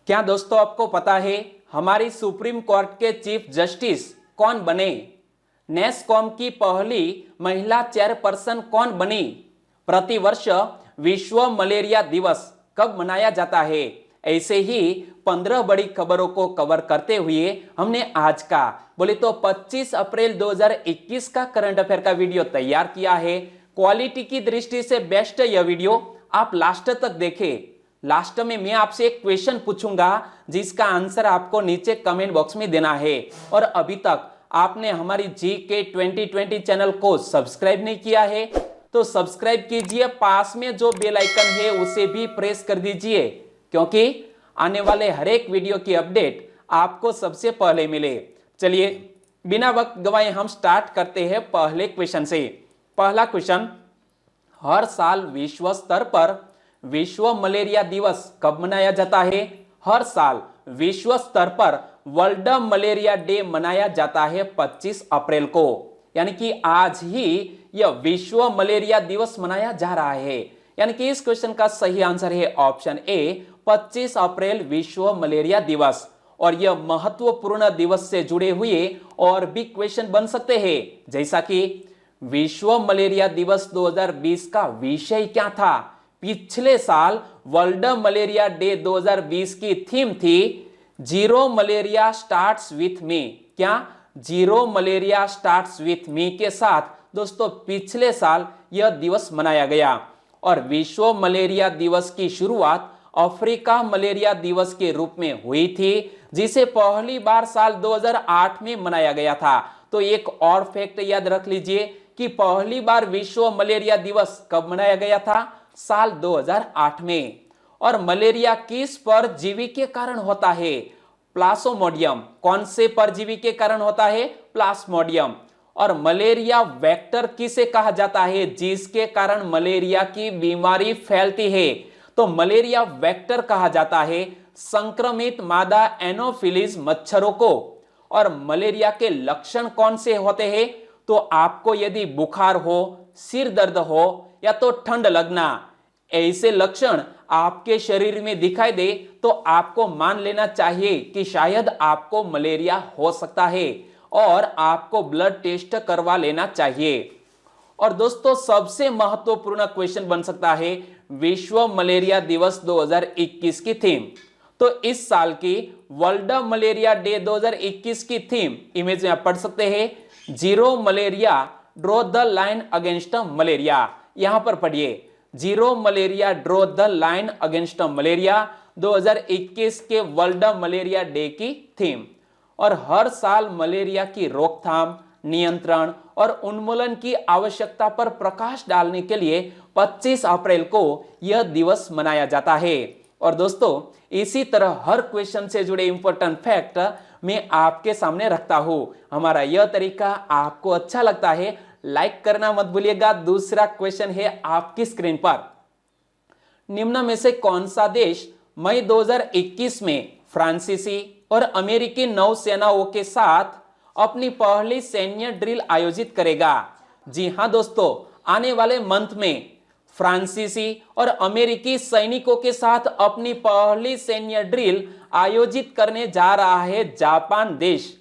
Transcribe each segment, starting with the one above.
क्या दोस्तों आपको पता है हमारी सुप्रीम कोर्ट के चीफ जस्टिस कौन बने? नेस्कॉम की पहली महिला चेयरपर्सन कौन बनी? प्रतिवर्ष विश्व मलेरिया दिवस कब मनाया जाता है? ऐसे ही 15 बड़ी खबरों को कवर करते हुए हमने आज का बोले तो 25 अप्रैल 2021 का करंट अफेयर का वीडियो तैयार किया है। क्वालिटी की दृष्टि से बेस्ट यह वीडियो, आप लास्ट तक देखें। लास्ट में मैं आपसे एक क्वेश्चन पूछूंगा जिसका आंसर आपको नीचे कमेंट बॉक्स में देना है। और अभी तक आपने हमारी जीके 2020 चैनल को सब्सक्राइब नहीं किया है तो सब्सक्राइब कीजिए, पास में जो बेल आइकन है उसे भी प्रेस कर दीजिए, क्योंकि आने वाले हर एक वीडियो की अपडेट आपको सबसे पहले मिले। चलिए बिना वक्त गवाए हम स्टार्ट करते हैं पहले क्वेश्चन से। पहला क्वेश्चन, हर साल विश्व स्तर पर विश्व मलेरिया दिवस कब मनाया जाता है? हर साल विश्व स्तर पर वर्ल्ड मलेरिया डे मनाया जाता है 25 अप्रैल को, यानी कि आज ही यह विश्व मलेरिया दिवस मनाया जा रहा है। यानी कि इस क्वेश्चन का सही आंसर है ऑप्शन ए, 25 अप्रैल विश्व मलेरिया दिवस। और यह महत्वपूर्ण दिवस से जुड़े हुए और भी क्वेश्चन बन सकते हैं, जैसा कि विश्व मलेरिया दिवस 2020 का विषय क्या था? पिछले साल वर्ल्ड मलेरिया डे 2020 की थीम थी zero malaria starts with me. क्या? Zero malaria starts with me के साथ दोस्तों पिछले साल यह दिवस मनाया गया। और विश्व मलेरिया दिवस की शुरुआत अफ्रीका मलेरिया दिवस के रूप में हुई थी, जिसे पहली बार साल 2008 में मनाया गया था। तो एक और फैक्ट याद रख लीजिए कि पहली बार विश्व मलेरिया दिवस कब मनाया गया था? साल 2008 में। और मलेरिया किस परजीवी के कारण होता है? प्लाज्मोडियम। कौन से परजीवी के कारण होता है? प्लाज्मोडियम। और मलेरिया वेक्टर किसे कहा जाता है जिसके कारण मलेरिया की बीमारी फैलती है? तो मलेरिया वेक्टर कहा जाता है संक्रमित मादा एनोफिलीज मच्छरों को। और मलेरिया के लक्षण कौन से होते हैं? तो आपको यदि बुखार हो, सिर दर्द हो या तो ठंड लगना, ऐसे लक्षण आपके शरीर में दिखाई दे तो आपको मान लेना चाहिए कि शायद आपको मलेरिया हो सकता है और आपको ब्लड टेस्ट करवा लेना चाहिए। और दोस्तों सबसे महत्वपूर्ण क्वेश्चन बन सकता है विश्व मलेरिया दिवस 2021 की थीम। तो इस साल की वर्ल्ड मलेरिया डे 2021 की थीम इमेज में आप पढ़ सकते हैं, zero malaria draw the line against malaria. यहां पर पढ़िए, zero malaria draw the line against malaria 2021 के वर्ल्ड मलेरिया डे की थीम। और हर साल मलेरिया की रोकथाम, नियंत्रण और उन्मूलन की आवश्यकता पर प्रकाश डालने के लिए 25 अप्रैल को यह दिवस मनाया जाता है। और दोस्तों इसी तरह हर क्वेश्चन से जुड़े इंपॉर्टेंट फैक्ट मैं आपके सामने रखता हूं। हमारा यह तरीका आपको अच्छा लगता है, लाइक करना मत भूलिएगा। दूसरा क्वेश्चन है आपकी स्क्रीन पर, निम्न में से कौन सा देश मई 2021 में फ्रांसीसी और अमेरिकी नौसेनाओं के साथ अपनी पहली सैन्य ड्रिल आयोजित करेगा? जी हां दोस्तों, आने वाले मंथ में फ्रांसीसी और अमेरिकी सैनिकों के साथ अपनी पहली सैन्य ड्रिल आयोजित करने जा रहा है जापान देश।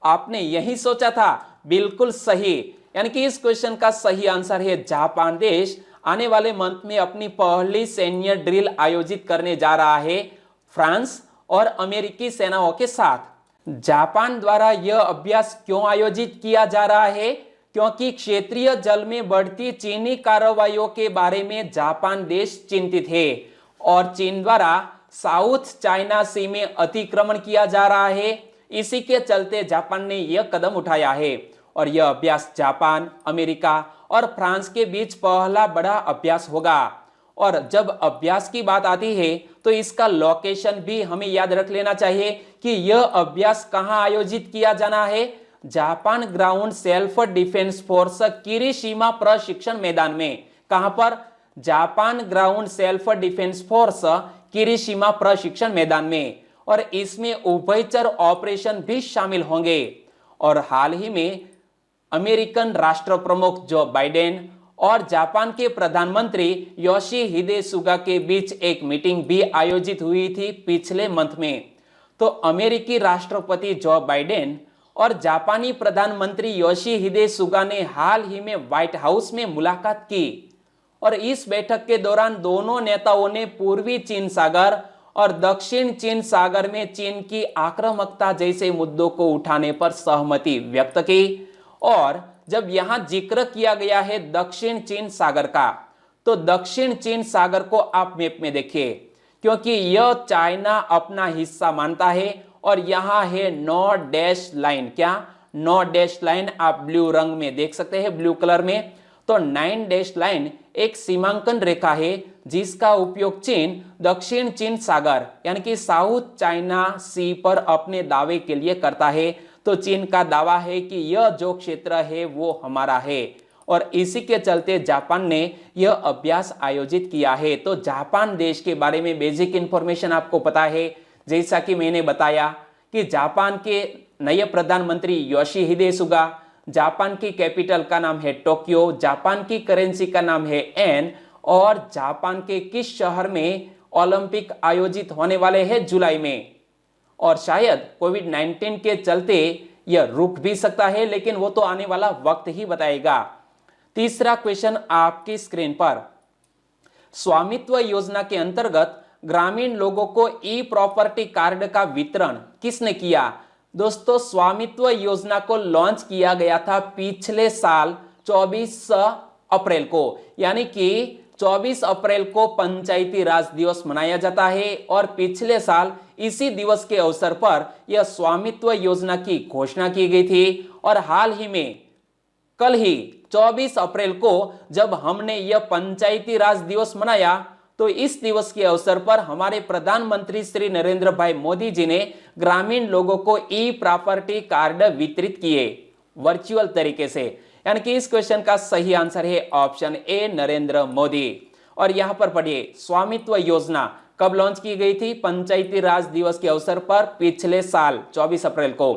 आपने यही सोचा था, बिल्कुल सही। यानी कि इस क्वेश्चन का सही आंसर है जापान देश आने वाले मंथ में अपनी पहली सैन्य ड्रिल आयोजित करने जा रहा है फ्रांस और अमेरिकी सेनाओं के साथ। जापान द्वारा यह अभ्यास क्यों आयोजित किया जा रहा है? क्योंकि क्षेत्रीय जल में बढ़ती चीनी कार्रवाइयों के बारे में जापान देश चिंतित है और चीन द्वारा साउथ चाइना सी में अतिक्रमण किया जा रहा है। इसी के चलते जापान ने यह कदम उठाया है। और यह अभ्यास जापान, अमेरिका और फ्रांस के बीच पहला बड़ा अभ्यास होगा। और जब अभ्यास की बात आती है तो इसका लोकेशन भी हमें याद रख लेना चाहिए कि यह अभ्यास कहां आयोजित किया जाना है? Japan ground self defence force Kirishima प्रशिक्षण मैदान में। कहां पर? Japan ground self defence force Kirishima प्रशिक्षण मैदान में। और इसमें उभयचर ऑपरेशन भी शामिल होंगे। और हाल ही में अमेरिकन राष्ट्र प्रमुख जो बाइडेन और जापान के प्रधानमंत्री योशिहिदे सुगा के बीच एक मीटिंग भी आयोजित हुई थी पिछले मंथ में। तो अमेरिकी राष्ट्रपति जो बाइडेन और जापानी प्रधानमंत्री योशिहिदे सुगा ने हाल ही में व्हाइट हाउस में मुलाकात की और इस बैठक के दौरान दोनों नेताओं ने पूर्वी चीन सागर और दक्षिण चीन सागर में चीन की आक्रामकता जैसे मुद्दों को उठाने पर सहमति व्यक्त की। और जब यहां जिक्र किया गया है दक्षिण चीन सागर का, तो दक्षिण चीन सागर को आप मैप में देखिए, क्योंकि यह चाइना अपना हिस्सा मानता है और यहां है नो डैश लाइन। क्या नो डैश लाइन आप ब्लू रंग में देख सकते हैं, ब्लू कलर में। तो 9 डैश लाइन एक सीमांकन रेखा है जिसका उपयोग चीन दक्षिण चीन सागर यानी कि साउथ चाइना सी पर अपने दावे के लिए करता है। तो चीन का दावा है कि यह जो क्षेत्र है वो हमारा है और इसी के चलते जापान ने यह अभ्यास आयोजित किया है। तो जापान देश के बारे में बेसिक इंफॉर्मेशन आपको पता है, जैसा कि मैंने बताया कि जापान के नए प्रधानमंत्री योशिहिदे सुगा, जापान की कैपिटल का नाम है टोक्यो, जापान की करेंसी का नाम है एन और जापान के किस शहर में ओलंपिक आयोजित होने वाले हैं जुलाई में। और शायद कोविड-19 के चलते यह रुक भी सकता है, लेकिन वो तो आने वाला वक्त ही बताएगा। तीसरा क्वेश्चन आपकी स्क्रीन पर, स्वामित्व योजना के अंतर्गत ग्रामीण लोगों को ई प्रॉपर्टी कार्ड का वितरण किसने किया? दोस्तों, स्वामित्व योजना को लॉन्च किया गया था पिछले साल 24 अप्रैल को, यानी कि 24 अप्रैल को पंचायती राज दिवस मनाया जाता है और पिछले साल इसी दिवस के अवसर पर यह स्वामित्व योजना की घोषणा की गई थी। और हाल ही में कल ही 24 अप्रैल को जब हमने यह पंचायती राज दिवस मनाया, तो इस दिवस के अवसर पर हमारे प्रधानमंत्री श्री नरेंद्र भाई मोदी जी ने ग्रामीण लोगों को ई प्रॉपर्टी कार्ड वितरित किए वर्चुअल तरीके से, यानी कि इस क्वेश्चन का सही आंसर है ऑप्शन ए, नरेंद्र मोदी। और यहां पर पढ़िए, स्वामित्व योजना कब लॉन्च की गई थी? पंचायती राज दिवस के अवसर पर पिछले साल 24 अप्रैल को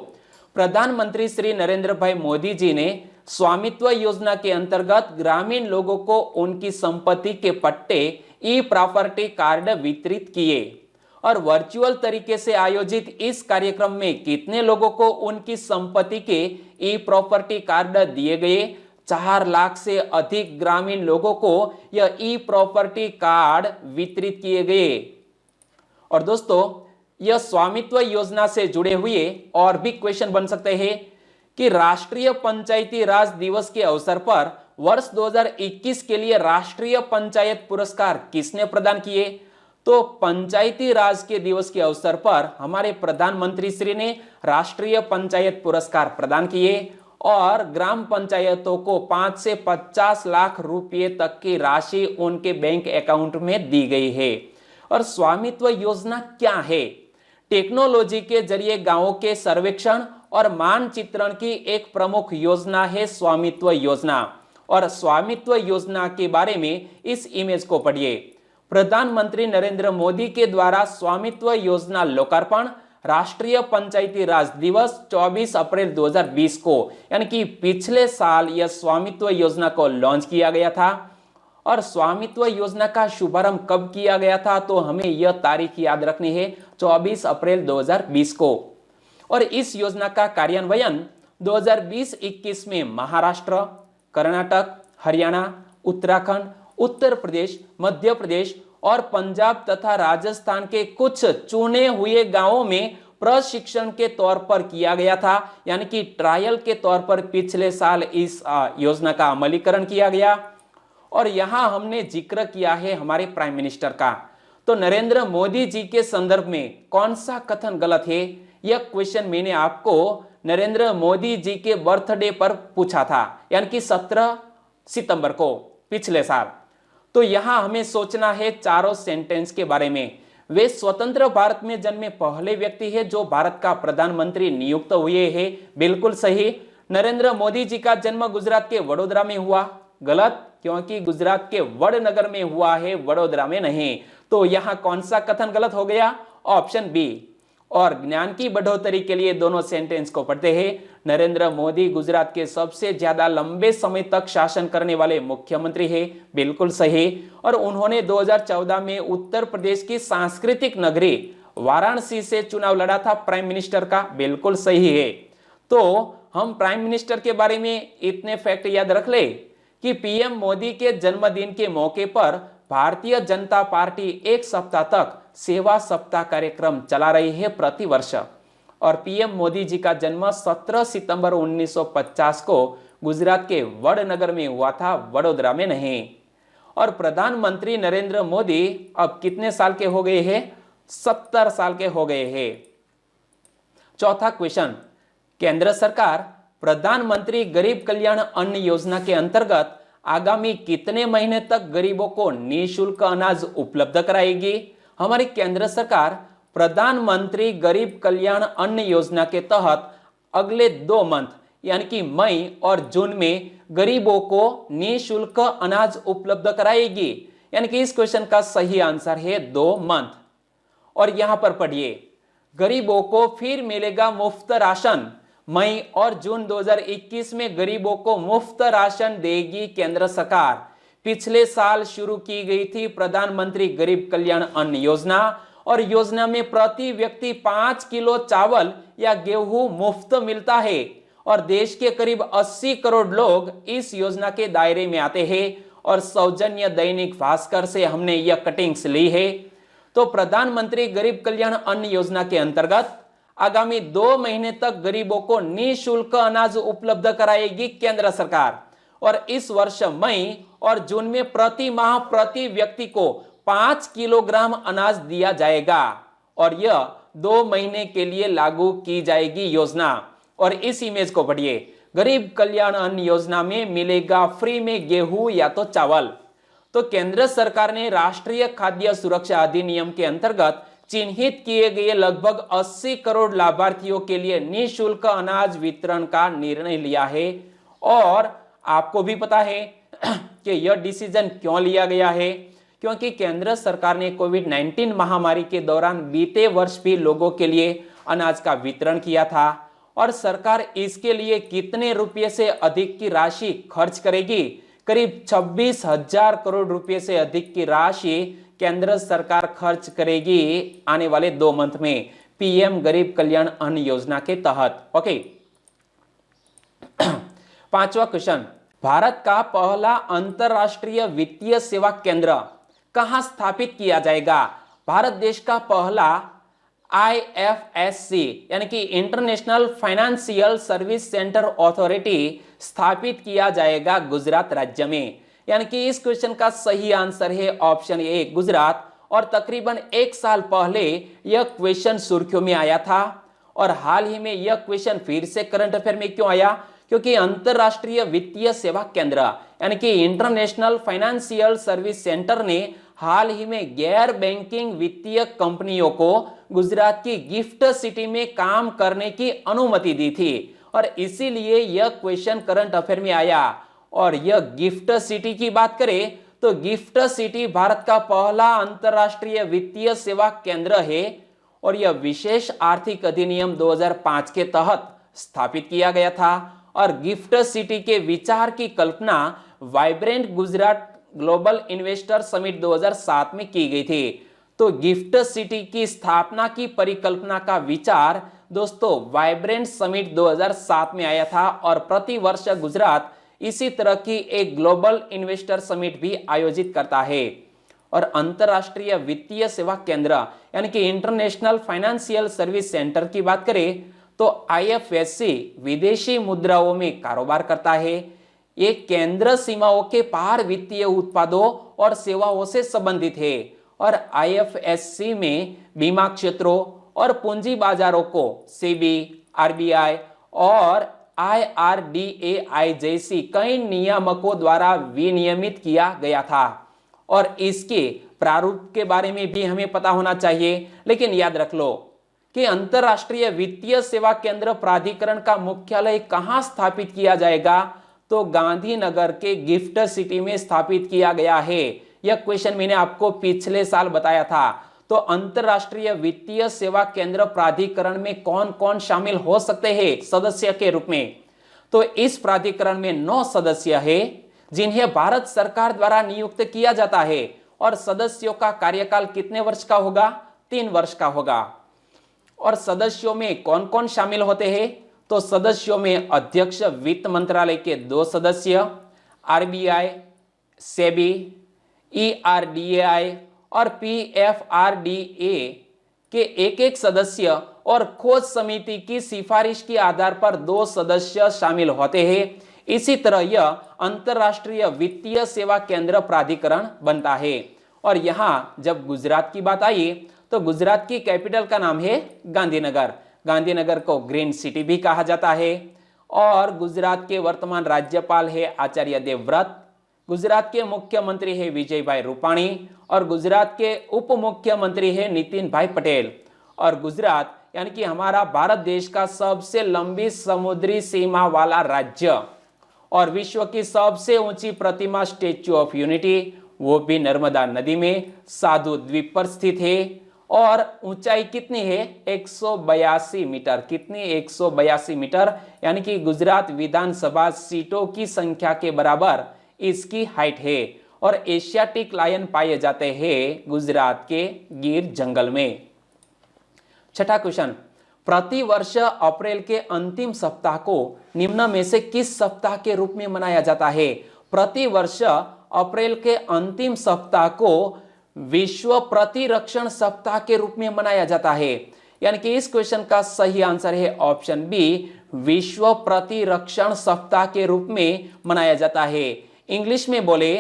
प्रधानमंत्री श्री नरेंद्र भाई मोदी जी ने स्वामित्व योजना के अंतर्गत ग्रामीण लोगों को उनकी संपत्ति के पट्टे ई प्रॉपर्टी कार्ड वितरित किए। और वर्चुअल तरीके से आयोजित इस कार्यक्रम में कितने लोगों को उनकी संपत्ति के ई प्रॉपर्टी कार्ड दिए गए? 4 लाख से अधिक ग्रामीण लोगों को यह ई प्रॉपर्टी कार्ड वितरित किए गए। और दोस्तों, यह स्वामित्व योजना से जुड़े हुए और भी क्वेश्चन बन सकते हैं कि राष्ट्रीय पंचायती राज दिवस के अवसर पर वर्ष 2021 के लिए राष्ट्रीय पंचायत पुरस्कार किसने प्रदान किए? तो पंचायती राज के दिवस के अवसर पर हमारे प्रधानमंत्री श्री ने राष्ट्रीय पंचायत पुरस्कार प्रदान किए और ग्राम पंचायतों को 5 से 50 लाख रुपए तक की राशि उनके बैंक अकाउंट में दी गई है। और स्वामित्व योजना क्या है? टेक्नोलॉजी के जरिए गांवों के सर्वेक्षण और मानचित्रण की एक प्रमुख योजना है स्वामित्व योजना। और स्वामित्व योजना के बारे में इस इमेज को पढ़िए। प्रधानमंत्री नरेंद्र मोदी के द्वारा स्वामित्व योजना लोकार्पण राष्ट्रीय पंचायती राज दिवस 24 अप्रैल 2020 को, यानी कि पिछले साल यह स्वामित्व योजना को लॉन्च किया गया था। और स्वामित्व योजना का शुभारंभ कब किया गया था? तो हमें यह तारीख याद रखनी है, 24 अप्रैल 2020 को। और इस योजना का कार्यान्वयन 2020-21 में महाराष्ट्र, कर्नाटक, हरियाणा, उत्तराखंड, उत्तर प्रदेश, मध्य प्रदेश और पंजाब तथा राजस्थान के कुछ चुने हुए गांवों में प्रशिक्षण के तौर पर किया गया था, यानी कि ट्रायल के तौर पर पिछले साल इस योजना का अमलीकरण किया गया। और यहां हमने जिक्र किया है हमारे प्राइम मिनिस्टर का। तो नरेंद्र मोदी जी के संदर्भ में कौन सा कथन गलत है? यह क्वेश्चन मैंने आपको नरेंद्र मोदी जी के बर्थडे पर पूछा था, यानी कि 17 सितंबर को पिछले साल। तो यहां हमें सोचना है चारों सेंटेंस के बारे में। वे स्वतंत्र भारत में जन्मे पहले व्यक्ति है जो भारत का प्रधानमंत्री नियुक्त हुए हैं, बिल्कुल सही। नरेंद्र मोदी जी का जन्म गुजरात के वडोदरा में हुआ, गलत, क्योंकि गुजरात के वडनगर में हुआ है, वडोदरा में नहीं। तो यहां कौन सा कथन गलत हो गया? Option B. और ज्ञान की बढ़ोतरी के लिए दोनों सेंटेंस को पढ़ते हैं। नरेंद्र मोदी गुजरात के सबसे ज्यादा लंबे समय तक शासन करने वाले मुख्यमंत्री हैं, बिल्कुल सही। और उन्होंने 2014 में उत्तर प्रदेश की सांस्कृतिक नगरी वाराणसी से चुनाव लड़ा था प्राइम मिनिस्टर का, बिल्कुल सही है। तो हम प्राइम मिनिस्टर के बारे में इतने फैक्ट याद रख ले कि पीएम मोदी के जन्मदिन के मौके पर भारतीय जनता पार्टी एक सप्ताह तक सेवा सप्ताह कार्यक्रम चला रही है प्रतिवर्ष। और पीएम मोदी जी का जन्म 17 सितंबर 1950 को गुजरात के वडनगर में हुआ था, वडोदरा में नहीं। और प्रधानमंत्री नरेंद्र मोदी अब कितने साल के हो गए हैं? 70 साल के हो गए हैं। चौथा क्वेश्चन, केंद्र सरकार प्रधानमंत्री गरीब कल्याण अन्न योजना के अंतर्गत आगामी कितने महीने तक गरीबों को निःशुल्क अनाज उपलब्ध कराएगी? हमारी केंद्र सरकार प्रधानमंत्री गरीब कल्याण अन्न योजना के तहत अगले 2 मंथ यानी कि मई और जून में गरीबों को निःशुल्क अनाज उपलब्ध कराएगी। यानी कि इस क्वेश्चन का सही आंसर है 2 मंथ। और यहां पर पढ़िए, गरीबों को फिर मिलेगा मुफ्त राशन। मई और जून 2021 में गरीबों को मुफ्त राशन देगी केंद्र सरकार। पिछले साल शुरू की गई थी प्रधानमंत्री गरीब कल्याण अन्न योजना और योजना में प्रति व्यक्ति 5 किलो चावल या गेहूं मुफ्त मिलता है और देश के करीब 80 करोड़ लोग इस योजना के दायरे में आते हैं। और सौजन्य दैनिक भास्कर से हमने यह कटिंग्स ली है। तो प्रधानमंत्री गरीब कल्याण अन्न योजना के अंतर्गत आगामी 2 महीने तक गरीबों को निःशुल्क अनाज उपलब्ध कराएगी केंद्र सरकार। और इस वर्ष मई और जून में प्रति माह प्रति व्यक्ति को 5 किलोग्राम अनाज दिया जाएगा और यह 2 महीने के लिए लागू की जाएगी योजना। और इस इमेज को पढ़िए, गरीब कल्याण अन्न योजना में मिलेगा फ्री में गेहूं या तो चावल। तो केंद्र सरकार ने राष्ट्रीय खाद्य सुरक्षा अधिनियम के अंतर्गत चिन्हित किए गए लगभग 80 करोड़ लाभार्थियों के लिए निःशुल्क अनाज वितरण का निर्णय लिया है। और आपको भी पता है कि यह डिसीजन क्यों लिया गया है, क्योंकि केंद्र सरकार ने कोविड-19 महामारी के दौरान बीते वर्ष भी लोगों के लिए अनाज का वितरण किया था। और सरकार इसके लिए कितने रुपए से अधिक की राशि खर्च करेगी? करीब 26,000 करोड़ रुपए से अधिक की राशि केंद्र सरकार खर्च करेगी आने वाले 2 मंथ में पीएम गरीब कल्याण अन्न योजना के तहत। ओके, 5वां क्वेश्चन, भारत का पहला अंतरराष्ट्रीय वित्तीय सेवा केंद्र कहां स्थापित किया जाएगा? भारत देश का पहला IFSC यानी कि international financial service centre authority स्थापित किया जाएगा गुजरात राज्य में। यानी कि इस क्वेश्चन का सही आंसर है ऑप्शन ए, गुजरात। और तकरीबन 1 साल पहले यह क्वेश्चन सुर्खियों में आया था और हाल ही में यह क्वेश्चन फिर से करंट अफेयर में क्यों आया? क्योंकि अंतरराष्ट्रीय वित्तीय सेवा केंद्र यानी कि इंटरनेशनल फाइनेंशियल सर्विस सेंटर ने हाल ही में गैर बैंकिंग वित्तीय कंपनियों को गुजरात की गिफ्ट सिटी में काम करने की अनुमति दी थी और इसीलिए यह क्वेश्चन करंट अफेयर में आया। और यह गिफ्ट सिटी की बात करें तो गिफ्ट सिटी भारत का पहला अंतरराष्ट्रीय वित्तीय सेवा केंद्र है और यह विशेष आर्थिक अधिनियम 2005 के तहत स्थापित किया गया था। और गिफ्ट सिटी के विचार की कल्पना vibrant Gujarat global investor summit 2007 में की गई थी। तो गिफ्ट सिटी की स्थापना की परिकल्पना का विचार दोस्तों वाइब्रेंट समिट 2007 में आया था और प्रति वर्ष गुजरात इसी तरह की एक ग्लोबल इन्वेस्टर समिट भी आयोजित करता है। और अंतरराष्ट्रीय वित्तीय सेवा केंद्र यानी कि इंटरनेशनल फाइनेंशियल सर्विस सेंटर की बात करें तो IFSC विदेशी मुद्राओं में कारोबार करता है। ये केंद्र सीमाओं के पार वित्तीय उत्पादों और सेवाओं से संबंधित है और IFSC में बीमा क्षेत्रों और पूंजी बाजारों को सेबी, RBI और IRDAI जैसी कई नियामकों द्वारा विनियमित किया गया था। और इसके प्रारूप के बारे में भी हमें पता होना चाहिए, लेकिन याद रख लो कि अंतरराष्ट्रीय वित्तीय सेवा केंद्र प्राधिकरण का मुख्यालय कहां स्थापित किया जाएगा? तो गांधीनगर के गिफ्ट सिटी में स्थापित किया गया है। यह क्वेश्चन मैंने आपको पिछले साल बताया था। तो अंतरराष्ट्रीय वित्तीय सेवा केंद्र प्राधिकरण में कौन कौन शामिल हो सकते हैं सदस्य के रूप में? तो इस प्राधिकरण में 9 सदस्य हैं जिन्हें भारत सरकार द्वारा नियुक्त किया जाता है और सदस्यों का कार्यकाल कितने वर्ष का होगा? 3 वर्ष का होगा। और सदस्यों में कौन कौन शामिल होते हैं? तो सदस्यों में अध्यक्ष वित्त मंत्रालय के 2 सदस्य, आरबीआई, सेबी, ईआरडीएआई और पीएफआरडीए के एक सदस्य और खोज समिति की सिफारिश के आधार पर 2 सदस्य शामिल होते हैं। इसी तरह यह अंतरराष्ट्रीय वित्तीय सेवा केंद्र प्राधिकरण बनता है। और यहां जब गुजरात की बात आई तो गुजरात की कैपिटल का नाम है गांधीनगर। गांधीनगर को ग्रीन सिटी भी कहा जाता है। और गुजरात के वर्तमान राज्यपाल है आचार्य देवव्रत। गुजरात के मुख्यमंत्री है विजयभाई रूपाणी और गुजरात के उप मुख्यमंत्री है नितिन भाई पटेल। और गुजरात यानी कि हमारा भारत देश का सबसे लंबी समुद्री सीमा वाला राज्य और विश्व की सबसे ऊंची प्रतिमा स्टेच्यू ऑफ यूनिटी वो भी नर्मदा नदी में साधु द्वीप पर स्थित है। और ऊंचाई कितनी है? 182 मीटर। कितनी? 182 मीटर, यानी कि गुजरात विधानसभा सीटों की संख्या के बराबर इसकी हाइट है। और एशियाटिक लायन पाए जाते हैं गुजरात के गिर जंगल में। छठा क्वेश्चन, प्रति वर्ष अप्रैल के अंतिम सप्ताह को निम्न में से किस सप्ताह के रूप में मनाया जाता है? प्रति वर्ष अप्रैल के अंतिम सप्ताह को विश्व प्रतिरक्षण सप्ताह के रूप में मनाया जाता है। यानी कि इस क्वेश्चन का सही आंसर है ऑप्शन बी, विश्व प्रतिरक्षण सप्ताह के रूप में मनाया जाता है। इंग्लिश में बोले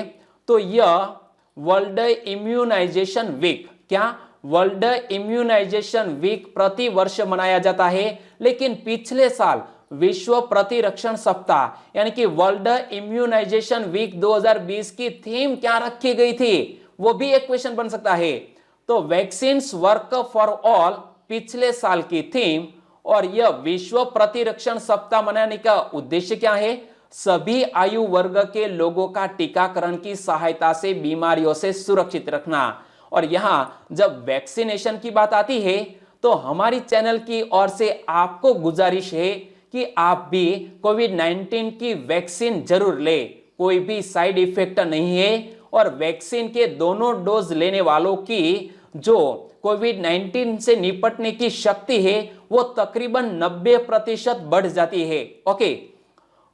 तो यह वर्ल्ड इम्यूनाइजेशन वीक, क्या वर्ल्ड इम्यूनाइजेशन वीक प्रति वर्ष मनाया जाता है। लेकिन पिछले साल विश्व प्रतिरक्षण सप्ताह यानी कि वर्ल्ड इम्यूनाइजेशन वीक 2020 की थीम क्या रखी गई थी, वो भी एक क्वेश्चन बन सकता है। तो वैक्सीन्स वर्क फॉर ऑल पिछले साल की थीम। और यह विश्व प्रतिरक्षण सप्ताह मनाने का उद्देश्य क्या है? सभी आयु वर्ग के लोगों का टीकाकरण की सहायता से बीमारियों से सुरक्षित रखना। और यहां जब वैक्सीनेशन की बात आती है तो हमारी चैनल की ओर से आपको गुजारिश है कि आप भी कोविड-19 की वैक्सीन जरूर ले। कोई भी साइड इफेक्ट नहीं है और वैक्सीन के दोनों डोज लेने वालों की जो कोविड-19 से निपटने की शक्ति है वो तकरीबन 90% बढ़ जाती है। ओके।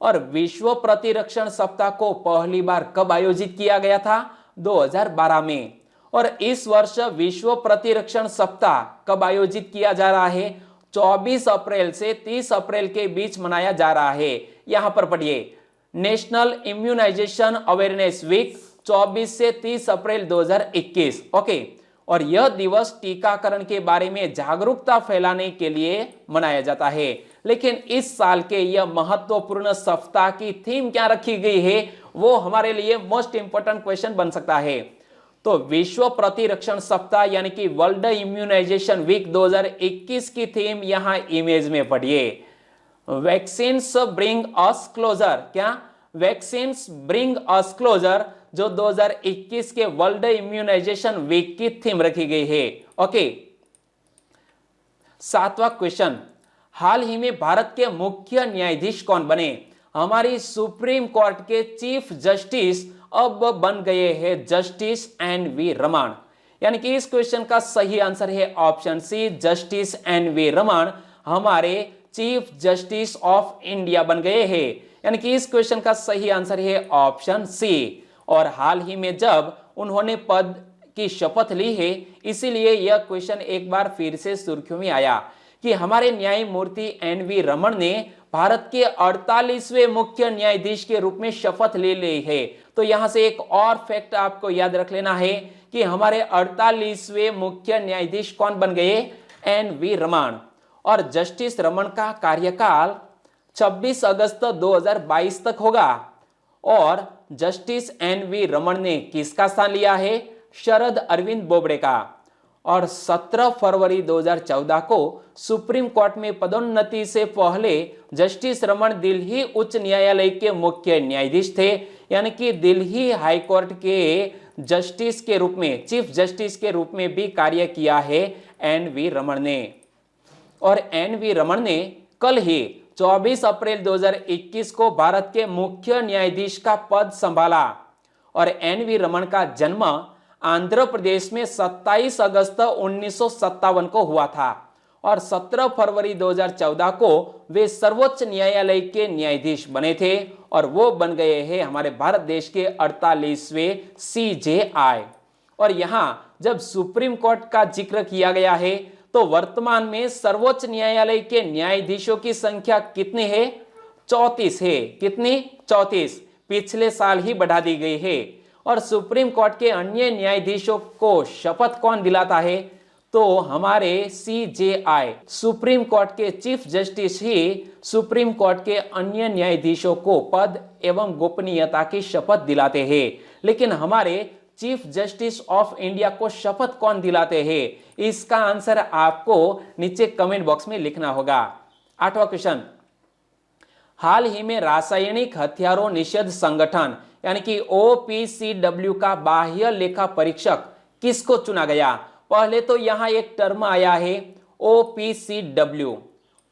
और विश्व प्रतिरक्षण सप्ताह को पहली बार कब आयोजित किया गया था? 2012 में। और इस वर्ष विश्व प्रतिरक्षण सप्ताह कब आयोजित किया जा रहा है? 24 अप्रैल से 30 अप्रैल के बीच मनाया जा रहा है। यहां पर पढ़िए, नेशनल इम्यूनाइजेशन अवेयरनेस वीक 24 से 30 अप्रैल 2021। ओके। और यह दिवस टीकाकरण के बारे में जागरूकता फैलाने के लिए मनाया जाता है। लेकिन इस साल के यह महत्वपूर्ण सप्ताह की थीम क्या रखी गई है वो हमारे लिए मोस्ट इंपोर्टेंट क्वेश्चन बन सकता है। तो विश्व प्रतिरक्षण सप्ताह यानी कि वर्ल्ड इम्यूनाइजेशन वीक 2021 की थीम यहां इमेज में पढ़िए, वैक्सीन्स ब्रिंग अस क्लोजर। क्या? वैक्सीन्स ब्रिंग अस क्लोजर, जो 2021 के वर्ल्ड इम्यूनाइजेशन वीक की थीम रखी गई है। ओके। 7वां क्वेश्चन, हाल ही में भारत के मुख्य न्यायाधीश कौन बने? हमारी सुप्रीम कोर्ट के चीफ जस्टिस अब बन गए हैं जस्टिस एन.वी. रमन। यानी कि इस क्वेश्चन का सही आंसर है option C, justice N V. Ramana हमारे चीफ जस्टिस ऑफ इंडिया बन गए हैं। यानी कि इस क्वेश्चन का सही आंसर है ऑप्शन सी। और हाल ही में जब उन्होंने पद की शपथ ली है इसीलिए यह क्वेश्चन एक बार फिर से सुर्खियों में आया कि हमारे न्यायमूर्ति एन.वी. रमन ने भारत के 48वें मुख्य न्यायाधीश के रूप में शपथ ले ली है। तो यहां से एक और फैक्ट आपको याद रख लेना है कि हमारे 48वें मुख्य न्यायाधीश कौन बन गए? एन.वी. रमन। और जस्टिस रमन का कार्यकाल 26 अगस्त 2022 तक होगा। और जस्टिस एन.वी. रमन ने किसका स्थान लिया है? शरद अरविंद बोबडे का। और 17 फरवरी 2014 को सुप्रीम कोर्ट में पदोन्नति से पहले जस्टिस रमन दिल्ली उच्च न्यायालय के मुख्य न्यायाधीश थे। यानी कि दिल्ली हाई कोर्ट के जस्टिस के रूप में, चीफ जस्टिस के रूप में भी कार्य किया है एन.वी. रमन ने। और एन.वी. रमन ने कल ही 24 अप्रैल 2021 को भारत के मुख्य न्यायाधीश का पद संभाला। और एन.वी. रमन का जन्म आंध्र प्रदेश में 27 अगस्त 1957 को हुआ था और 17 फरवरी 2014 को वे सर्वोच्च न्यायालय के न्यायाधीश बने थे और वो बन गए हैं हमारे भारत देश के 48वें CJI। और यहाँ जब सुप्रीम कोर्ट का जिक्र किया गया है तो वर्तमान में सर्वोच्च न्यायालय के न्यायाधीशों की संख्या कितनी है? 34 है। कितनी? 34। पिछले साल ही बढ़ा दी गई है। और सुप्रीम कोर्ट के अन्य न्यायाधीशों को शपथ कौन दिलाता है? तो हमारे CJI, सुप्रीम कोर्ट के चीफ जस्टिस ही सुप्रीम कोर्ट के अन्य न्यायाधीशों को पद एवं गोपनीयता की शपथ दिलाते हैं। लेकिन हमारे चीफ जस्टिस ऑफ इंडिया को शपथ कौन दिलाते हैं? इसका आंसर आपको नीचे कमेंट बॉक्स में लिखना होगा। 8वां क्वेश्चन, हाल ही में रासायनिक हथियारों निषेध संगठन यानी कि OPCW का बाह्य लेखा परीक्षक किसको चुना गया? पहले तो यहां एक टर्म आया है OPCW।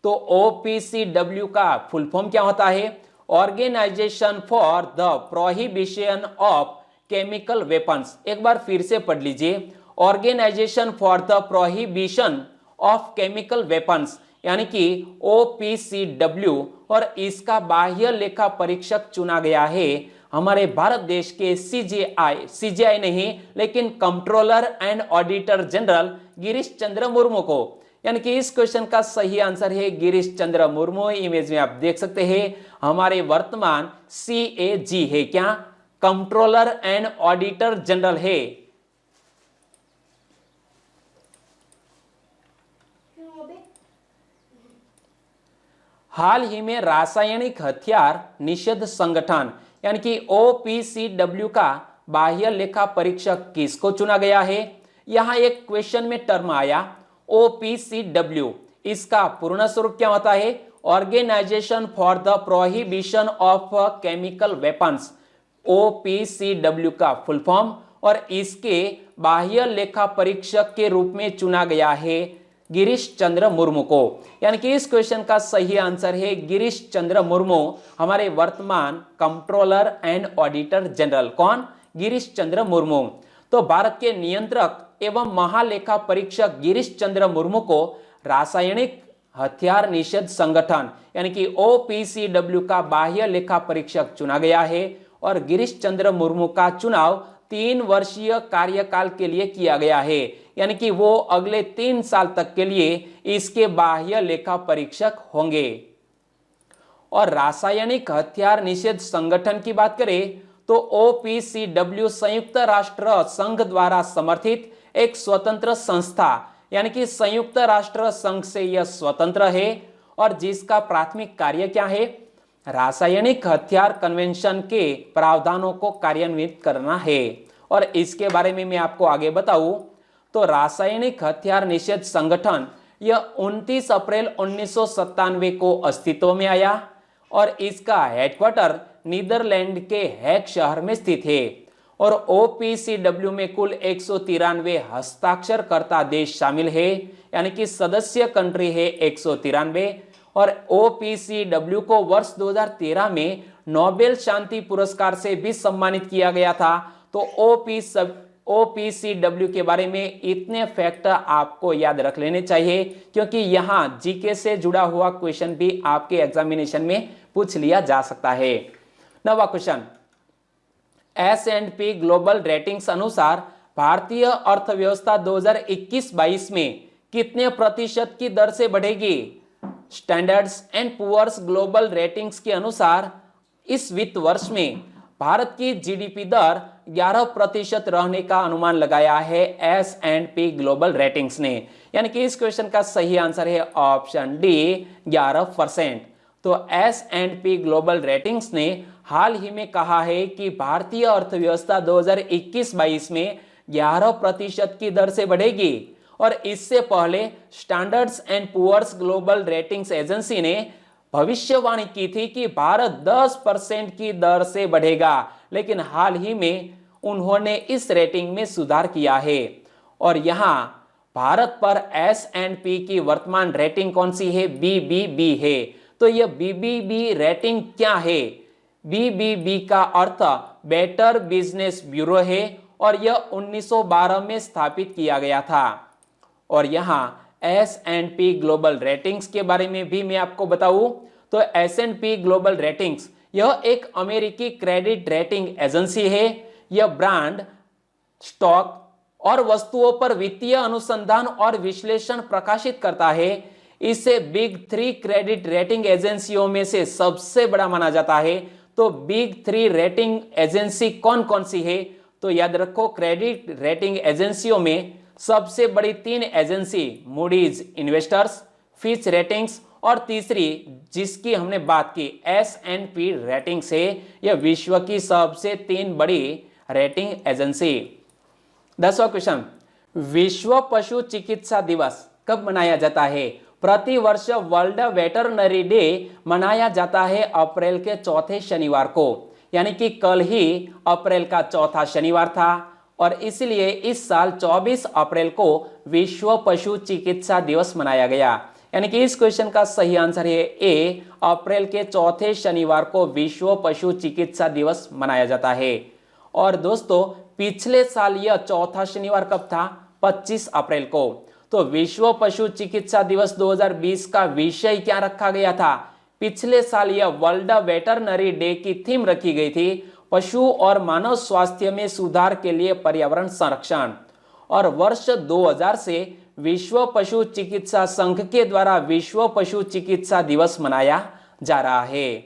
तो OPCW का फुल फॉर्म क्या होता है? Organisation for the prohibition of chemical weapons. एक बार फिर से पढ़ लीजिए, organisation for the prohibition of chemical weapons यानी कि OPCW। और इसका बाह्य लेखा परीक्षक चुना गया है हमारे भारत देश के CJI नहीं लेकिन controller and auditor general Girish Chandra Murmu को। यानी कि इस क्वेश्चन का सही आंसर है गिरीश चंद्र मुर्मू। इमेज में आप देख सकते हैं हमारे वर्तमान CAG है क्या? कंट्रोलर एंड ऑडिटर जनरल है। हाल ही में रासायनिक हथियार निषेध संगठन यानी कि OPCW का बाह्य लेखा परीक्षक किसको चुना गया है? यहां एक क्वेश्चन में टर्म आया OPCW। इसका पूर्ण स्वरूप क्या होता है? Organisation for the prohibition of chemical weapons, OPCW का फुल फॉर्म। और इसके बाह्य लेखा परीक्षक के रूप में चुना गया है गिरीश चंद्र मुर्मू को। यानी कि इस क्वेश्चन का सही आंसर है गिरीश चंद्र मुर्मू, हमारे वर्तमान कंट्रोलर एंड ऑडिटर जनरल। कौन? गिरीश चंद्र मुर्मू। तो भारत के नियंत्रक एवं महालेखा परीक्षक गिरीश चंद्र मुर्मू को रासायनिक हथियार निषेध संगठन यानी कि OPCW का बाह्य लेखा परीक्षक चुना गया है। और गिरीश चंद्र मुर्मू का चुनाव 3 वर्षीय कार्यकाल के लिए किया गया है। यानी कि वो अगले 3 साल तक के लिए इसके बाह्य लेखा परीक्षक होंगे। और रासायनिक हथियार निषेध संगठन की बात करें तो OPCW संयुक्त राष्ट्र संघ द्वारा समर्थित एक स्वतंत्र संस्था यानी कि संयुक्त राष्ट्र संघ से यह स्वतंत्र है और जिसका प्राथमिक कार्य क्या है? रासायनिक हथियार कन्वेंशन के प्रावधानों को कार्यान्वित करना है। और इसके बारे में मैं आपको आगे बताऊं तो रासायनिक हथियार निषेध संगठन यह 29 अप्रैल 1997 को अस्तित्व में आया और इसका हेडक्वार्टर नीदरलैंड के हैग शहर में स्थित है। और OPCW में कुल 193 हस्ताक्षरकर्ता देश शामिल है यानी कि सदस्य कंट्री है 193। और OPCW को वर्ष 2013 में नोबेल शांति पुरस्कार से भी सम्मानित किया गया था। तो OPCW के बारे में इतने फैक्ट आपको याद रख लेने चाहिए क्योंकि यहाँ जीके से जुड़ा हुआ क्वेश्चन भी आपके एग्जामिनेशन में पूछ लिया जा सकता है। 9वां क्वेश्चन, S&P ग्लोबल रेटिंग्स अनुसार भारतीय अर्थव्यवस्था 2021-22 में कितने प्रतिशत की दर से बढ़ेगी? Standards and Poor's Global Ratings के अनुसार इस वित्त वर्ष में भारत की GDP दर 11% रहने का अनुमान लगाया है S&P ग्लोबल रेटिंग्स ने। यानी कि इस क्वेश्चन का सही आंसर है ऑप्शन डी 11%। तो S&P ग्लोबल रेटिंग्स ने हाल ही में कहा है कि भारतीय अर्थव्यवस्था 2021-22 में 11% की दर से बढ़ेगी। और इससे पहले Standards and Poor's Global Ratings agency ने भविष्यवाणी की थी कि भारत 10% की दर से बढ़ेगा, लेकिन हाल ही में उन्होंने इस रेटिंग में सुधार किया है। और यहाँ भारत पर S&P की वर्तमान रेटिंग कौन सी है? BBB है। तो यह BBB रेटिंग क्या है? BBB का अर्थ बेटर बिजनेस ब्यूरो है और यह 1912 में स्थापित किया गया था। और यहाँ S&P ग्लोबल रेटिंग्स के बारे में भी मैं आपको बताऊं तो S&P ग्लोबल रेटिंग्स यह एक अमेरिकी क्रेडिट रेटिंग एजेंसी है। यह ब्रांड, स्टॉक और वस्तुओं पर वित्तीय अनुसंधान और विश्लेषण प्रकाशित करता है। इसे बिग 3 क्रेडिट रेटिंग एजेंसियों में से सबसे बड़ा माना जाता है। तो बिग 3 रेटिंग एजेंसी कौन कौन सी है? तो याद रखो, क्रेडिट रेटिंग एजेंसियों में सबसे बड़ी 3 agency Moody's investors, Fitch ratings और तीसरी जिसकी हमने बात की S&P रेटिंग्स है। यह विश्व की सबसे 3 बड़ी रेटिंग एजेंसी। 10वां क्वेश्चन, विश्व पशु चिकित्सा दिवस कब मनाया जाता है? प्रति वर्ष वर्ल्ड वेटरनरी डे मनाया जाता है अप्रैल के चौथे शनिवार को, यानी कि कल ही अप्रैल का चौथा शनिवार था और इसलिए इस साल 24 अप्रैल को विश्व पशु चिकित्सा दिवस मनाया गया। यानी कि इस क्वेश्चन का सही आंसर है ए, अप्रैल के चौथे शनिवार को विश्व पशु चिकित्सा दिवस मनाया जाता है। और दोस्तों, पिछले साल यह चौथा शनिवार कब था? 25 अप्रैल को। तो विश्व पशु चिकित्सा दिवस 2020 का विषय क्या रखा गया था? पिछले साल यह वर्ल्ड वेटरनरी डे की थीम रखी गई थी, पशु और मानव स्वास्थ्य में सुधार के लिए पर्यावरण संरक्षण। और वर्ष 2000 से विश्व पशु चिकित्सा संघ के द्वारा विश्व पशु चिकित्सा दिवस मनाया जा रहा है।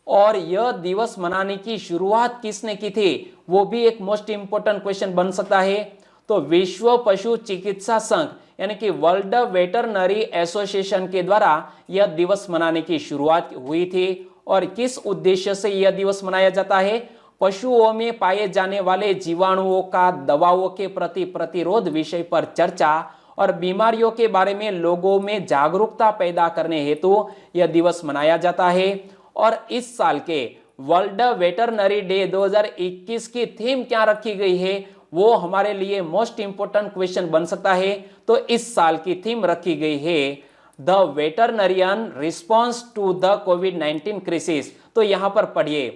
और यह दिवस मनाने की शुरुआत किसने की थी? वो भी एक मोस्ट इंपोर्टेंट क्वेश्चन बन सकता है। तो विश्व पशु चिकित्सा संघ यानी कि वर्ल्ड वेटरनरी एसोसिएशन के द्वारा यह दिवस मनाने की शुरुआत हुई थी। और किस उद्देश्य से यह दिवस मनाया जाता है? पशुओं में पाए जाने वाले जीवाणुओं का दवाओं के प्रति प्रतिरोध विषय पर चर्चा और बीमारियों के बारे में लोगों में जागरूकता पैदा करने हेतु यह दिवस मनाया जाता है। और इस साल के वर्ल्ड वेटरनरी डे 2021 की थीम क्या रखी गई है? वो हमारे लिए मोस्ट इंपोर्टेंट क्वेश्चन बन सकता है। तो इस साल की थीम रखी गई है the veterinarian response to the कोविड-19 क्राइसिस। तो यहां पर पढ़िए,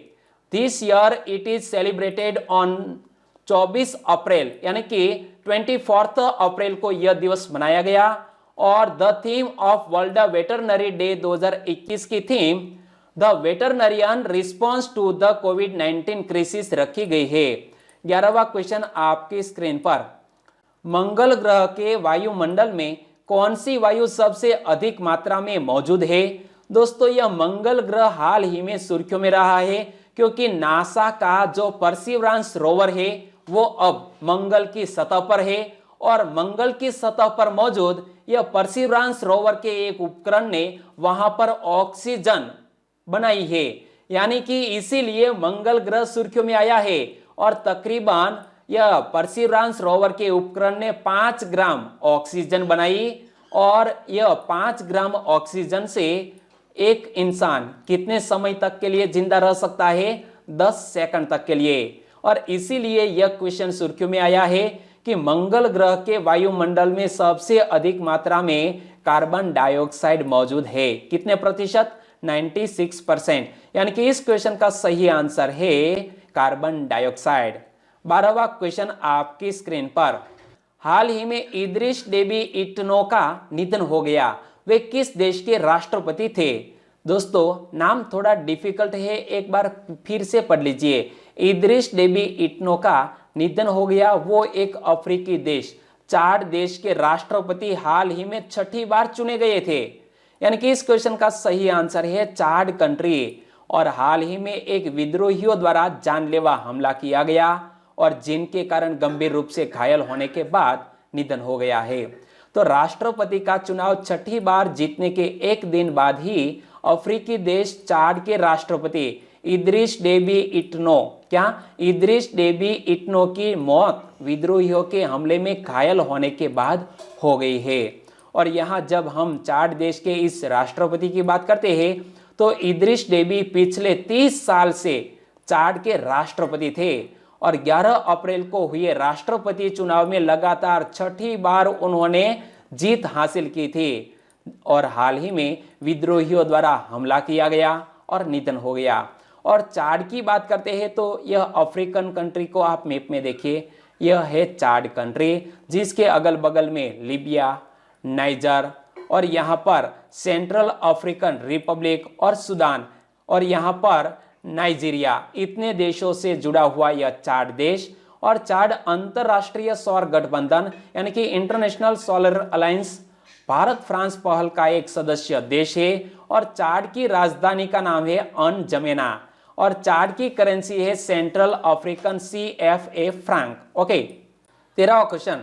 this year it is celebrated on 24 April यानी कि 24 अप्रैल को यह दिवस मनाया गया। और the theme of world veterinary day 2021 की theme the veterinarian response to the कोविड-19 क्राइसिस रखी गई है। 11वां क्वेश्चन आपकी स्क्रीन पर, मंगल ग्रह के वायुमंडल में कौन सी वायु सबसे अधिक मात्रा में मौजूद है? दोस्तों, यह मंगल ग्रह हाल ही में सुर्खियों में रहा है क्योंकि नासा का जो परसिवरेंस रोवर है वो अब मंगल की सतह पर है। और मंगल की सतह पर मौजूद यह परसिवरेंस रोवर के एक उपकरण ने वहां पर ऑक्सीजन बनाई है, यानी कि इसीलिए मंगल ग्रह सुर्खियों में आया है। और तकरीबन यह परसिवरेंस रोवर के उपकरण ने 5 ग्राम ऑक्सीजन बनाई। और यह 5 ग्राम ऑक्सीजन से एक इंसान कितने समय तक के लिए जिंदा रह सकता है? 10 सेकंड तक के लिए। और इसीलिए यह क्वेश्चन सुर्खियों में आया है कि मंगल ग्रह के वायुमंडल में सबसे अधिक मात्रा में कार्बन डाइऑक्साइड मौजूद है। कितने प्रतिशत? 96%। यानी कि इस क्वेश्चन का सही आंसर है कार्बन डाइऑक्साइड। 12वां क्वेश्चन आपकी स्क्रीन पर, हाल ही में इद्रिस डेबी इट्नो का निधन हो गया। वे किस देश के राष्ट्रपति थे? दोस्तों, नाम थोड़ा डिफिकल्ट है, एक बार फिर से पढ़ लीजिए। इद्रिस डेबी इट्नो का निधन हो गया। वो एक अफ्रीकी देश, चाड देश के राष्ट्रपति हाल ही में 6ठी बार चुने गए थे। यानी कि इस क्वेश्चन का सही आंसर है चाड कंट्री। और हाल ही में एक विद्रोहियों द्वारा जानलेवा हमला किया गया और जिनके कारण गंभीर रूप से घायल होने के बाद निधन हो गया है। तो राष्ट्रपति का चुनाव 6ठी बार जीतने के एक दिन बाद ही अफ्रीकी देश चाड के राष्ट्रपति इद्रिस डेबी इट्नो इद्रिस डेबी इट्नो की मौत विद्रोहियों के हमले में घायल होने के बाद हो गई है। और यहाँ जब हम चाड देश के इस राष्ट्रपति की बात करते हैं तो इद्रिस डेबी पिछले 30 साल से चाड के राष्ट्रपति थे। और 11 अप्रैल को हुए राष्ट्रपति चुनाव में लगातार छठी बार उन्होंने जीत हासिल की थी और हाल ही में विद्रोहियों द्वारा हमला किया गया और निधन हो गया। और चाड की बात करते हैं तो यह अफ्रीकन कंट्री को आप मैप में देखिए, यह है चाड कंट्री, जिसके अगल बगल में लीबिया, नाइजर और यहाँ पर सेंट्रल अफ्रीकन रिपब्लिक और सूडान और यहाँ पर नाइजीरिया, इतने देशों से जुड़ा हुआ यह चाड देश। और चाड अंतरराष्ट्रीय सौर गठबंधन यानी कि international solar alliance Bharat France पहल का एक सदस्य देश है और चाड की राजधानी का नाम है अनजमेना और चाड की करेंसी है central African CFA franc. Okay, 13वां क्वेश्चन,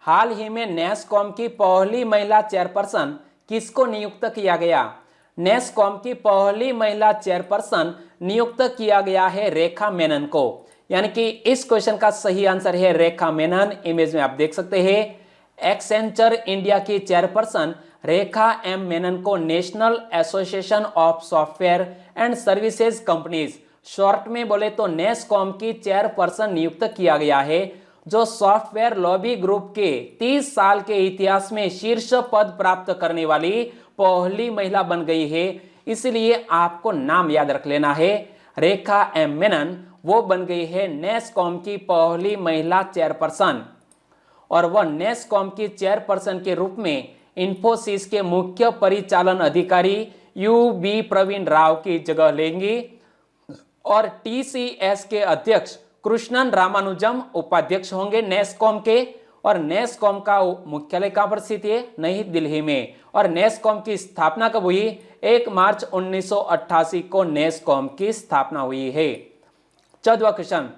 हाल ही में नेस्कॉम की पहली महिला चेयरपर्सन किसको नियुक्त किया गया? नेस्कॉम की पहली महिला चेयरपर्सन नियुक्त किया गया है रेखा मेनन को, यानी कि इस क्वेश्चन का सही आंसर है रेखा मेनन। इमेज में आप देख सकते हैं एक्सेंचर इंडिया की चेयरपर्सन रेखा एम मेनन को national association of software and services companies, short में बोले तो नेस्कॉम की चेयरपर्सन नियुक्त किया गया है, जो सॉफ्टवेयर लॉबी ग्रुप के 30 साल के इतिहास में शीर्ष पद प्राप्त करने वाली पहली महिला बन गई है। इसलिए आपको नाम याद रख लेना है, रेखा एम मेनन वो बन गई है नेस्कॉम की पहली महिला चेयरपर्सन और वह नेस्कॉम की चेयरपर्सन के रूप में इंफोसिस के मुख्य परिचालन अधिकारी UB प्रवीण राव की जगह लेंगी और TCS के अध्यक्ष कृष्णन रामानुजम उपाध्यक्ष होंगे नेस्कॉम के। और नेस्कॉम का मुख्यालय कहां पर स्थित है? नई दिल्ली में। और नेस्कॉम की स्थापना कब हुई? 1 मार्च 1988 को नेस्कॉम की स्थापना हुई है। 14वां क्वेश्चन,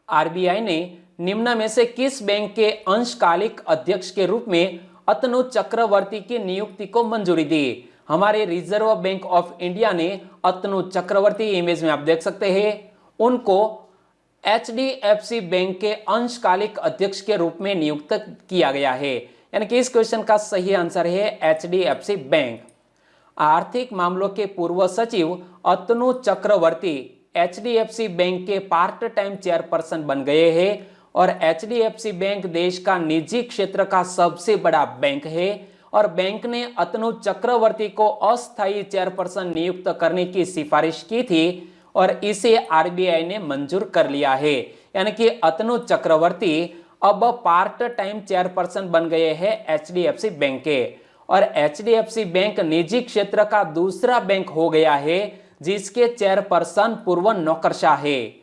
RBI ने निम्न में से किस बैंक के अंशकालिक अध्यक्ष के रूप में अतनु चक्रवर्ती की नियुक्ति को मंजूरी दी? हमारे रिजर्व बैंक ऑफ इंडिया ने अतनु चक्रवर्ती, इमेज में आप देख सकते हैं, उनको HDFC बैंक के अंशकालिक अध्यक्ष के रूप में नियुक्त किया गया है, यानी कि इस क्वेश्चन का सही आंसर है HDFC बैंक। आर्थिक मामलों के पूर्व सचिव अतनु चक्रवर्ती HDFC बैंक के पार्ट टाइम चेयरपर्सन बन गए हैं और HDFC बैंक देश का निजी क्षेत्र का सबसे बड़ा बैंक है और बैंक ने अतनु चक्रवर्ती को अस्थायी चेयरपर्सन नियुक्त करने की सिफारिश की थी और इसे RBI ने मंजूर कर लिया है, यानी कि अतनु चक्रवर्ती अब पार्ट टाइम चेयरपर्सन बन गए हैं HDFC बैंक के। और HDFC बैंक निजी क्षेत्र का दूसरा बैंक हो गया है जिसके चेयरपर्सन पूर्व नौकरशाह है।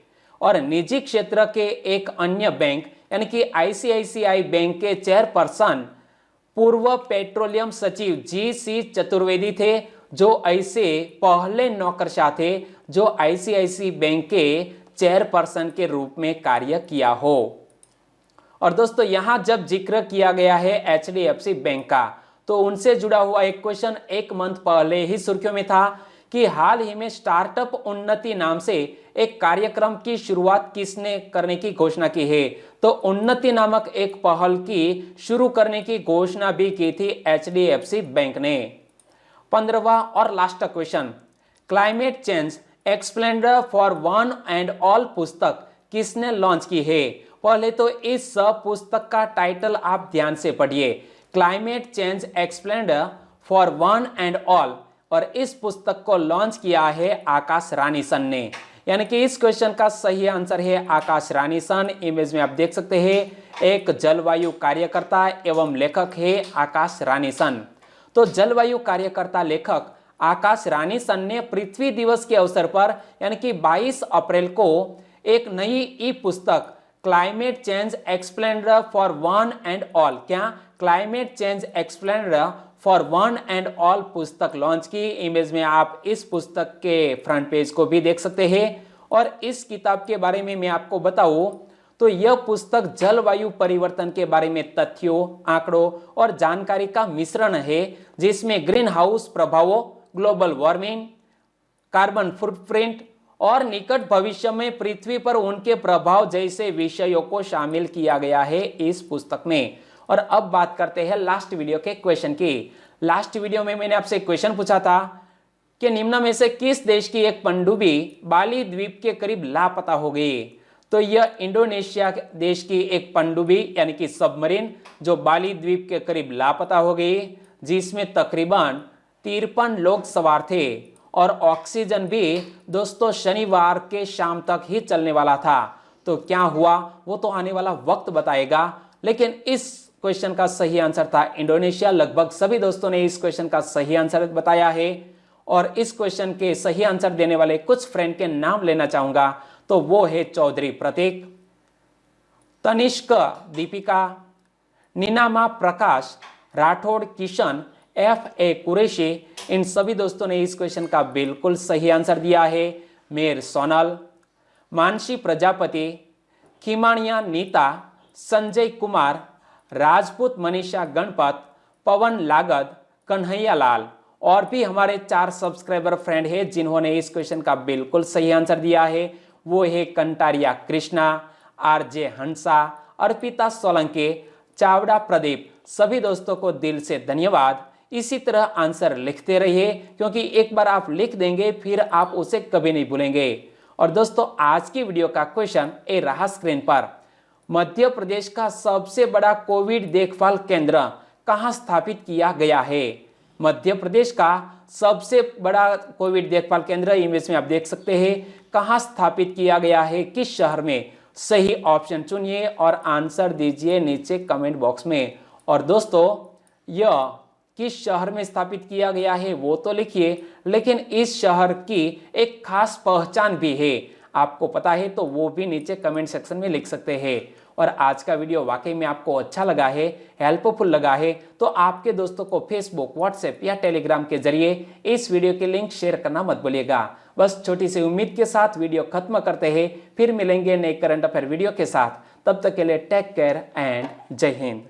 और निजी क्षेत्र के एक अन्य बैंक यानी कि ICICI बैंक के चेयरपर्सन पूर्व पेट्रोलियम सचिव GC चतुर्वेदी थे, जो ऐसे पहले नौकरशाह थे जो ICICI बैंक के चेयरपर्सन के रूप में कार्य किया हो। और दोस्तों यहां जब जिक्र किया गया है HDFC बैंक का, तो उनसे जुड़ा हुआ एक क्वेश्चन 1 मंथ पहले ही सुर्खियों में था कि हाल ही में स्टार्टअप उन्नति नाम से एक कार्यक्रम की शुरुआत किसने करने की घोषणा की है? तो उन्नति नामक एक पहल की शुरू करने की घोषणा भी की थी HDFC बैंक ने। 15वां और last question, climate change explained for one and all पुस्तक किसने लॉन्च की है? पहले तो इस पुस्तक का टाइटल आप ध्यान से पढ़िए, climate change explained for one and all, और इस पुस्तक को लॉन्च किया है आकाश रानीसन ने, यानी कि इस क्वेश्चन का सही आंसर है आकाश रानीसन। इमेज में आप देख सकते हैं एक जलवायु कार्यकर्ता एवं लेखक है आकाश रानीसन। तो जलवायु कार्यकर्ता लेखक आकाश रानीसन ने पृथ्वी दिवस के अवसर पर यानी कि 22 अप्रैल को एक नई ई पुस्तक climate change explained for one and all, क्या climate change explained for one and all पुस्तक लॉन्च की। इमेज में आप इस पुस्तक के फ्रंट पेज को भी देख सकते हैं। और इस किताब के बारे में मैं आपको बताऊं तो यह पुस्तक जलवायु परिवर्तन के बारे में तथ्यों, आंकड़ों और जानकारी का मिश्रण है, जिसमें ग्रीन हाउस प्रभावों, ग्लोबल वार्मिंग, कार्बन फुटप्रिंट और निकट भविष्य में पृथ्वी पर उनके प्रभाव जैसे विषयों को शामिल किया गया है इस पुस्तक में। और अब बात करते हैं लास्ट वीडियो के क्वेश्चन की। लास्ट वीडियो में मैंने आपसे क्वेश्चन पूछा था कि निम्न में से किस देश की एक पनडुब्बी बाली द्वीप के करीब लापता हो गई? तो यह इंडोनेशिया देश की एक पनडुब्बी यानी कि सबमरीन जो बाली द्वीप के करीब लापता हो गई, जिसमें तकरीबन 53 लोग सवार थे और ऑक्सीजन भी दोस्तों शनिवार के शाम तक ही चलने वाला था। तो क्या हुआ वो तो आने वाला वक्त बताएगा, लेकिन इस क्वेश्चन का सही आंसर था इंडोनेशिया। लगभग सभी दोस्तों ने इस क्वेश्चन का सही आंसर बताया है और इस क्वेश्चन के सही आंसर देने वाले कुछ फ्रेंड के नाम लेना चाहूंगा। तो वो है चौधरी प्रतीक, तनिष्क दीपिका, नीनामा प्रकाश, राठौड़ किशन, FA कुरैशी। इन सभी दोस्तों ने इस क्वेश्चन का बिल्कुल सही आंसर दिया है। मेर सोनल, मानसी प्रजापति, खिमानिया नीता, संजय कुमार, राजपूत मनीषा गणपत, पवन लागत, कन्हैया लाल। और भी हमारे 4 सब्सक्राइबर फ्रेंड हैं जिन्होंने इस क्वेश्चन का बिल्कुल सही आंसर दिया है। वो है कंटारिया कृष्णा, RJ हंसा, अर्पिता सोलंकी, चावड़ा प्रदीप। सभी दोस्तों को दिल से धन्यवाद। इसी तरह आंसर लिखते रहिए, क्योंकि एक बार आप लिख देंगे फिर आप उसे कभी नहीं भूलेंगे। और दोस्तों आज की वीडियो का क्वेश्चन ए रहा स्क्रीन पर। मध्य प्रदेश का सबसे बड़ा कोविड देखभाल केंद्र कहां स्थापित किया गया है? मध्य प्रदेश का सबसे बड़ा कोविड देखभाल केंद्र इमेज में आप देख सकते हैं कहां स्थापित किया गया है, किस शहर में? सही ऑप्शन चुनिए और आंसर दीजिए नीचे कमेंट बॉक्स में। और दोस्तों यह किस शहर में स्थापित किया गया है वो तो लिखिए, लेकिन इस शहर की एक खास पहचान भी है, आपको पता है तो वो भी नीचे कमेंट सेक्शन में लिख सकते हैं। और आज का वीडियो वाकई में आपको अच्छा लगा है, हेल्पफुल लगा है, तो आपके दोस्तों को फेसबुक, व्हाट्सएप या टेलीग्राम के जरिए इस वीडियो के लिंक शेयर करना मत भूलिएगा। बस छोटी सी उम्मीद के साथ वीडियो खत्म करते हैं, फिर मिलेंगे नए करंट अफेयर वीडियो के साथ। तब तक के लिए टेक केयर एंड जय हिंद।